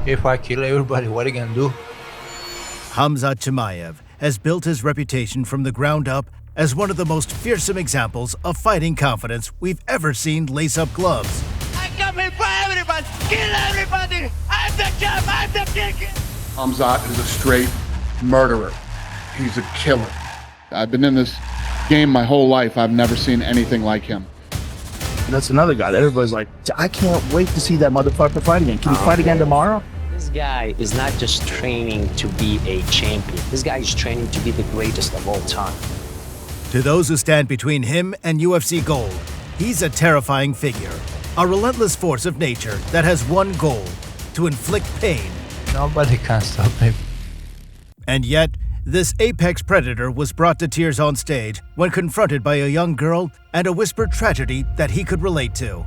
If I kill everybody, what are you gonna do? Khamzat Chimaev has built his reputation from the ground up as one of the most fearsome examples of fighting confidence we've ever seen lace up gloves. I come here for everybody, kill everybody. I'm the champ, I'm the king. Khamzat is a straight murderer. He's a killer. I've been in this game my whole life. I've never seen anything like him. That's another guy that everybody's like, I can't wait to see that motherfucker fight again. Can he fight again tomorrow? This guy is not just training to be a champion. This guy is training to be the greatest of all time. To those who stand between him and UFC gold, he's a terrifying figure, a relentless force of nature that has one goal: to inflict pain. Nobody can stop me. And yet, this apex predator was brought to tears on stage when confronted by a young girl and a whispered tragedy that he could relate to.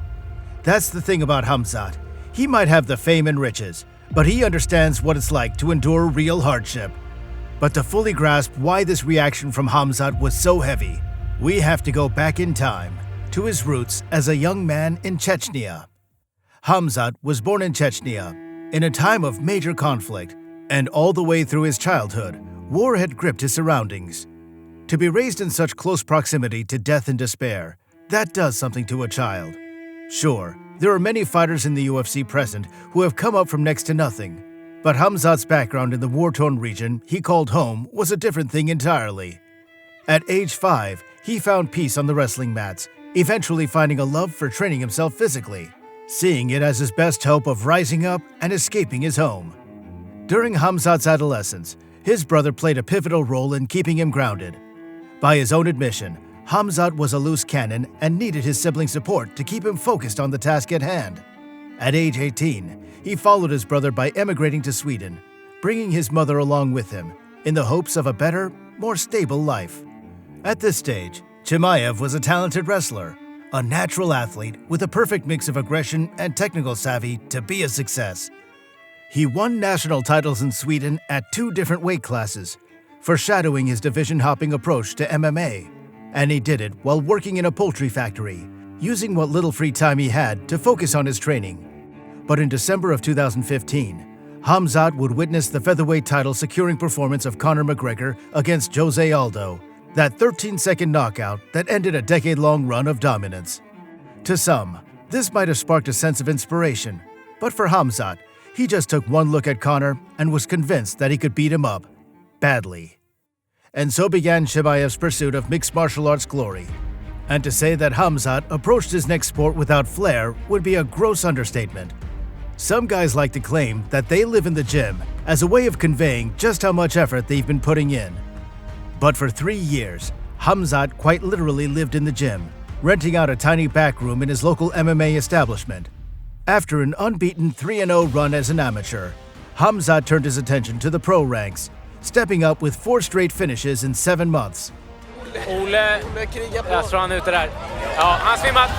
That's the thing about Khamzat. He might have the fame and riches, but he understands what it's like to endure real hardship. But to fully grasp why this reaction from Khamzat was so heavy, we have to go back in time to his roots as a young man in Chechnya. Khamzat was born in Chechnya in a time of major conflict, and all the way through his childhood, war had gripped his surroundings. To be raised in such close proximity to death and despair, that does something to a child. Sure, there are many fighters in the UFC present who have come up from next to nothing, but Khamzat's background in the war-torn region he called home was a different thing entirely. At age 5, he found peace on the wrestling mats, eventually finding a love for training himself physically, seeing it as his best hope of rising up and escaping his home. During Khamzat's adolescence, his brother played a pivotal role in keeping him grounded. By his own admission, Khamzat was a loose cannon and needed his sibling's support to keep him focused on the task at hand. At age 18, he followed his brother by emigrating to Sweden, bringing his mother along with him in the hopes of a better, more stable life. At this stage, Chimaev was a talented wrestler, a natural athlete with a perfect mix of aggression and technical savvy to be a success. He won national titles in Sweden at 2 different weight classes, foreshadowing his division-hopping approach to MMA. And he did it while working in a poultry factory, using what little free time he had to focus on his training. But in December of 2015, Khamzat would witness the featherweight title securing performance of Conor McGregor against Jose Aldo, that 13-second knockout that ended a decade-long run of dominance. To some, this might have sparked a sense of inspiration, but for Khamzat, he just took one look at Conor and was convinced that he could beat him up, badly. And so began Chimaev's pursuit of mixed martial arts glory. And to say that Khamzat approached his next sport without flair would be a gross understatement. Some guys like to claim that they live in the gym as a way of conveying just how much effort they've been putting in. But for 3 years, Khamzat quite literally lived in the gym, renting out a tiny back room in his local MMA establishment. After an unbeaten 3-0 run as an amateur, Khamzat turned his attention to the pro ranks, stepping up with 4 straight finishes in 7 months. Ole, jag tror han är ute där. Ja, han svimmar.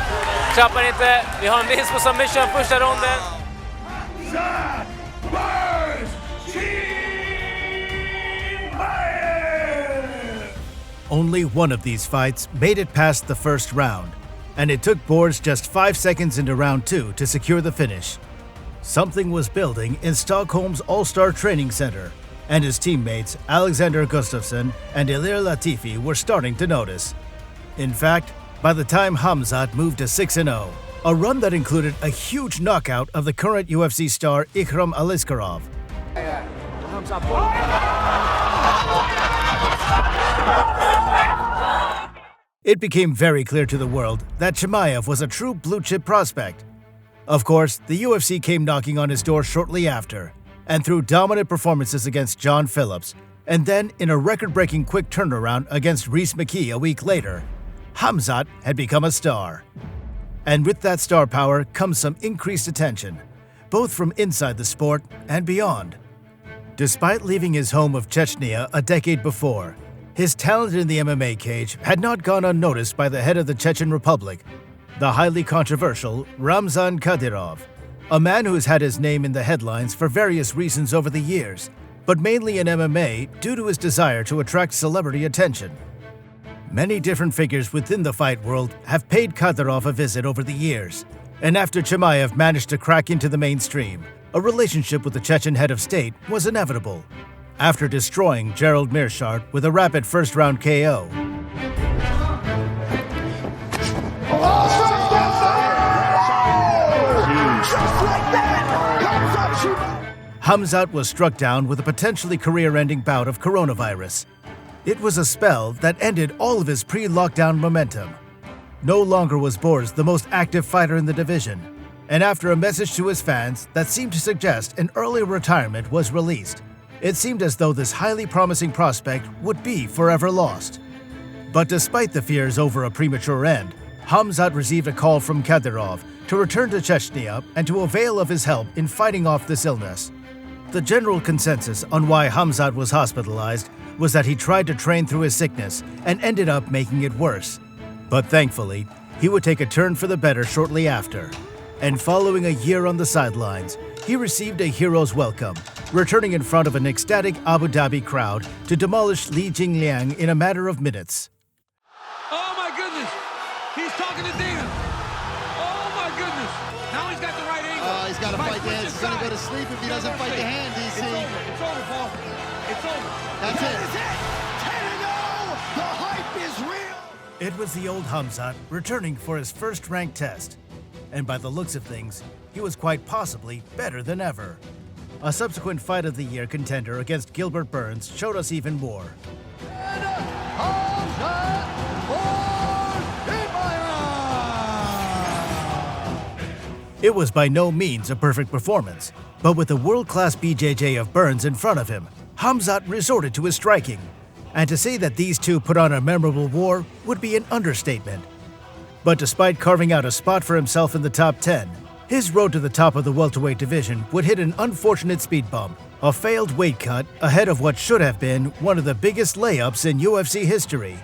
Klappar inte. Vi har en vinst på submission första ronden. Only one of these fights made it past the first round, and it took Borz just 5 seconds into round 2 to secure the finish. Something was building in Stockholm's All-Star Training Center, and his teammates Alexander Gustafsson and Ilir Latifi were starting to notice. In fact, by the time Khamzat moved to 6-0, a run that included a huge knockout of the current UFC star Ikram Aliskerov. It became very clear to the world that Chimaev was a true blue-chip prospect. Of course, the UFC came knocking on his door shortly after, and through dominant performances against John Phillips, and then in a record-breaking quick turnaround against Rhys McKee a week later, Khamzat had become a star. And with that star power comes some increased attention, both from inside the sport and beyond. Despite leaving his home of Chechnya a decade before, his talent in the MMA cage had not gone unnoticed by the head of the Chechen Republic, the highly controversial Ramzan Kadyrov, a man who has had his name in the headlines for various reasons over the years, but mainly in MMA due to his desire to attract celebrity attention. Many different figures within the fight world have paid Kadyrov a visit over the years, and after Chimaev managed to crack into the mainstream, a relationship with the Chechen head of state was inevitable. After destroying Gerald Meerschaert with a rapid first-round KO, Khamzat was struck down with a potentially career-ending bout of coronavirus. It was a spell that ended all of his pre-lockdown momentum. No longer was Buzz the most active fighter in the division, and after a message to his fans that seemed to suggest an early retirement was released, it seemed as though this highly promising prospect would be forever lost. But despite the fears over a premature end, Khamzat received a call from Kadyrov to return to Chechnya and to avail of his help in fighting off this illness. The general consensus on why Khamzat was hospitalized was that he tried to train through his sickness and ended up making it worse. But thankfully, he would take a turn for the better shortly after. And following a year on the sidelines, he received a hero's welcome, returning in front of an ecstatic Abu Dhabi crowd to demolish Li Jingliang in a matter of minutes. Oh my goodness! He's talking to Dana. Oh my goodness! Now he's got the right angle. Oh, he's got to fight the hands. He's going to go to sleep if he doesn't fight the hand, DC. It's over, Paul. It's over. That's That it. is it. 10-0. The hype is real. It was the old Khamzat returning for his first ranked test. And by the looks of things, he was quite possibly better than ever. A subsequent Fight of the Year contender against Gilbert Burns showed us even more. It was by no means a perfect performance, but with the world-class BJJ of Burns in front of him, Khamzat resorted to his striking. And to say that these two put on a memorable war would be an understatement. But despite carving out a spot for himself in the top 10, his road to the top of the welterweight division would hit an unfortunate speed bump, a failed weight cut ahead of what should have been one of the biggest layups in UFC history.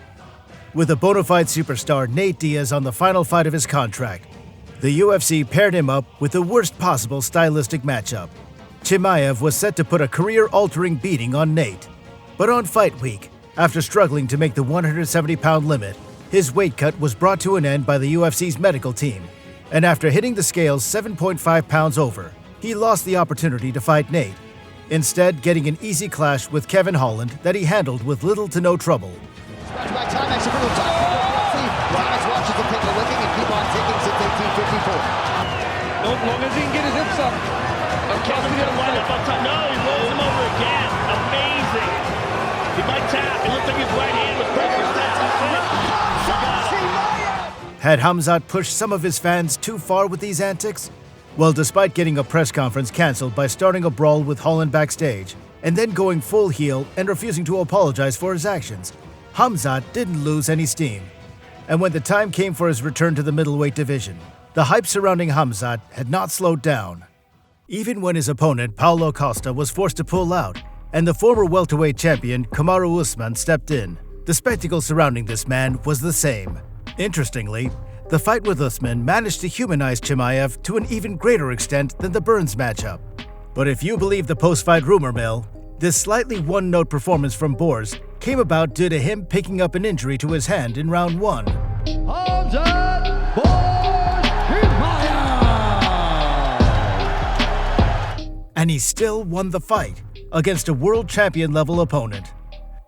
With a bona fide superstar Nate Diaz on the final fight of his contract, the UFC paired him up with the worst possible stylistic matchup. Chimaev was set to put a career-altering beating on Nate. But on fight week, after struggling to make the 170-pound limit, his weight cut was brought to an end by the UFC's medical team, and after hitting the scales 7.5 pounds over, he lost the opportunity to fight Nate, instead getting an easy clash with Kevin Holland that he handled with little to no trouble. Long as he can get his hips up. Kevin's going to wind up on top. No, he rolls him over again. Amazing. He might tap. It looked like his right hand was pressure. Had Khamzat pushed some of his fans too far with these antics? Well, despite getting a press conference canceled by starting a brawl with Holland backstage, and then going full heel and refusing to apologize for his actions, Khamzat didn't lose any steam. And when the time came for his return to the middleweight division, the hype surrounding Khamzat had not slowed down. Even when his opponent, Paulo Costa, was forced to pull out, and the former welterweight champion, Kamaru Usman, stepped in, the spectacle surrounding this man was the same. Interestingly, the fight with Usman managed to humanize Chimaev to an even greater extent than the Burns matchup. But if you believe the post-fight rumor mill, this slightly one-note performance from Buzz came about due to him picking up an injury to his hand in round 1. And he still won the fight against a world champion-level opponent.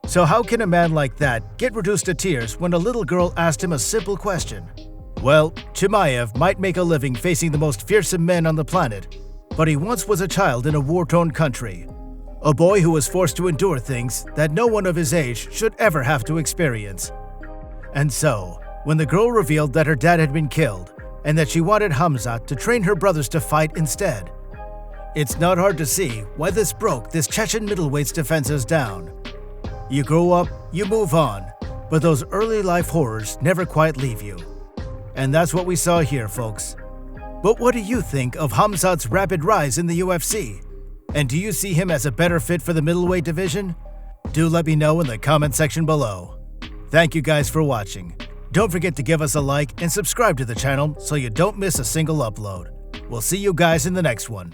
So how can a man like that get reduced to tears when a little girl asked him a simple question? Well, Chimaev might make a living facing the most fearsome men on the planet, but he once was a child in a war-torn country. A boy who was forced to endure things that no one of his age should ever have to experience. And so, when the girl revealed that her dad had been killed and that she wanted Khamzat to train her brothers to fight instead, it's not hard to see why this broke this Chechen middleweight's defenses down. You grow up, you move on, but those early life horrors never quite leave you. And that's what we saw here, folks. But what do you think of Khamzat's rapid rise in the UFC? And do you see him as a better fit for the middleweight division? Do let me know in the comment section below. Thank you guys for watching. Don't forget to give us a like and subscribe to the channel so you don't miss a single upload. We'll see you guys in the next one.